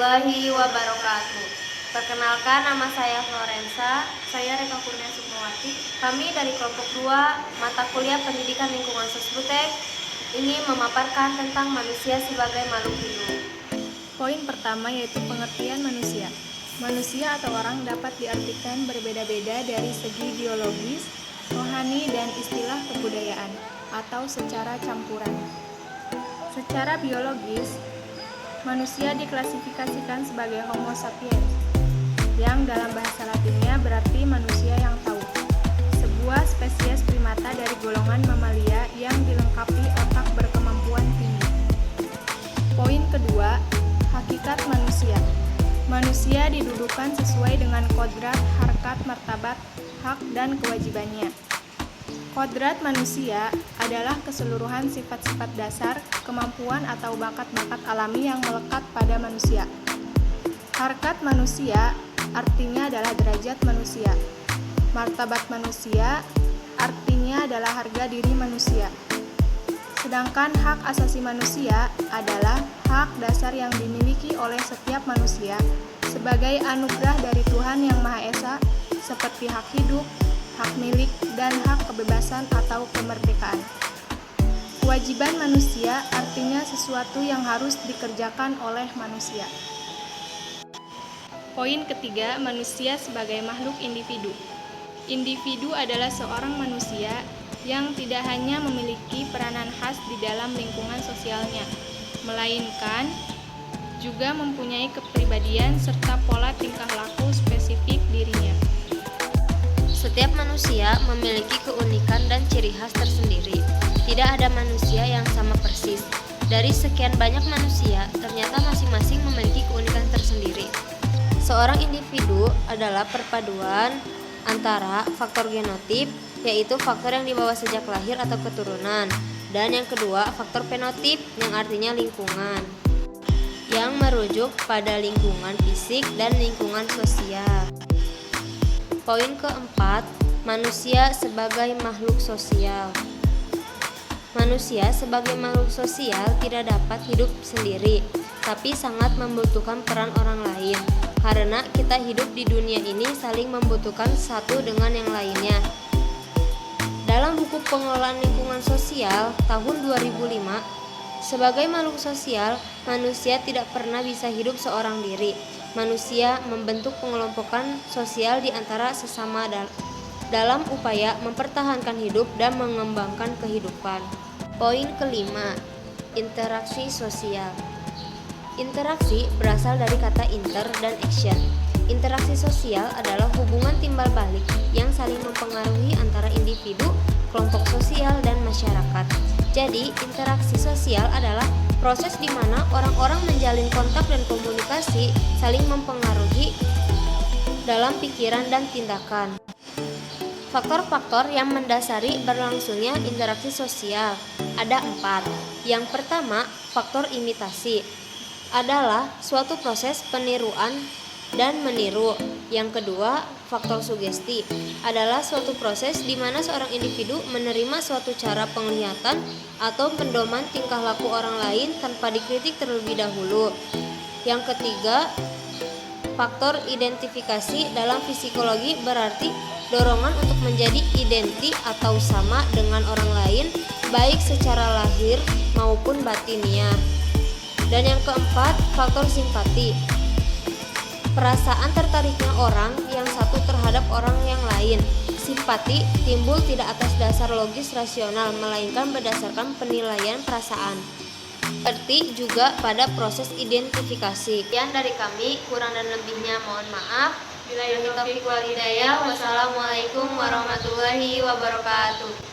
warahmatullahi wabarakatuh. Perkenalkan, nama saya Florensa, saya Reka Kurnia Sukmawati. Kami dari kelompok 2 mata kuliah Pendidikan Lingkungan Sosbudtek ingin memaparkan tentang manusia sebagai makhluk hidup. Poin pertama yaitu pengertian manusia. Manusia atau orang dapat diartikan berbeda-beda dari segi biologis, rohani, dan istilah kebudayaan, atau secara campuran. Secara biologis, manusia diklasifikasikan sebagai Homo sapiens, yang dalam bahasa Latinnya berarti manusia yang tahu. Sebuah spesies primata dari golongan mamalia yang dilengkapi otak berkemampuan tinggi. Poin kedua, hakikat manusia. Manusia didudukan sesuai dengan kodrat, harkat, martabat, hak, dan kewajibannya. Kodrat manusia adalah keseluruhan sifat-sifat dasar, kemampuan atau bakat-bakat alami yang melekat pada manusia. Harkat manusia artinya adalah derajat manusia. Martabat manusia artinya adalah harga diri manusia. Sedangkan hak asasi manusia adalah hak dasar yang dimiliki oleh setiap manusia sebagai anugerah dari Tuhan Yang Maha Esa, seperti hak hidup, hak milik, dan hak kebebasan atau kemerdekaan. Kewajiban manusia artinya sesuatu yang harus dikerjakan oleh manusia. Poin ketiga, manusia sebagai makhluk individu. Individu adalah seorang manusia yang tidak hanya memiliki peranan khas di dalam lingkungan sosialnya, melainkan juga mempunyai kepribadian serta pola tingkah laku spesifik dirinya. Setiap manusia memiliki keunikan dan ciri khas tersendiri. Tidak ada manusia yang sama persis. Dari sekian banyak manusia, ternyata masing-masing memiliki keunikan tersendiri. Seorang individu adalah perpaduan antara faktor genotip, yaitu faktor yang dibawa sejak lahir atau keturunan, dan yang kedua faktor fenotip, yang artinya lingkungan, yang merujuk pada lingkungan fisik dan lingkungan sosial. Poin keempat, manusia sebagai makhluk sosial. Manusia sebagai makhluk sosial tidak dapat hidup sendiri, tapi sangat membutuhkan peran orang lain. Karena kita hidup di dunia ini saling membutuhkan satu dengan yang lainnya. Dalam buku pengelolaan lingkungan sosial tahun 2005, sebagai makhluk sosial, manusia tidak pernah bisa hidup seorang diri. Manusia membentuk pengelompokan sosial di antara sesama dalam upaya mempertahankan hidup dan mengembangkan kehidupan. Poin kelima, interaksi sosial. Interaksi berasal dari kata inter dan action. Interaksi sosial adalah hubungan timbal balik yang saling mempengaruhi antara individu, kelompok sosial, dan masyarakat. Jadi, interaksi sosial adalah proses di mana orang-orang menjalin kontak dan komunikasi saling mempengaruhi dalam pikiran dan tindakan. Faktor-faktor yang mendasari berlangsungnya interaksi sosial ada 4. Yang pertama, faktor imitasi adalah suatu proses peniruan dan meniru. Yang kedua, faktor sugesti adalah suatu proses di mana seorang individu menerima suatu cara penglihatan atau pendoman tingkah laku orang lain tanpa dikritik terlebih dahulu. Yang ketiga, faktor identifikasi dalam psikologi berarti dorongan untuk menjadi identi atau sama dengan orang lain, baik secara lahir maupun batiniah. Dan yang keempat, faktor simpati. Perasaan tertariknya orang yang satu terhadap orang yang lain. Simpati timbul tidak atas dasar logis rasional, melainkan berdasarkan penilaian perasaan. Seperti juga pada proses identifikasi. Sekian dari kami, kurang dan lebihnya mohon maaf. Wassalamualaikum warahmatullahi wabarakatuh.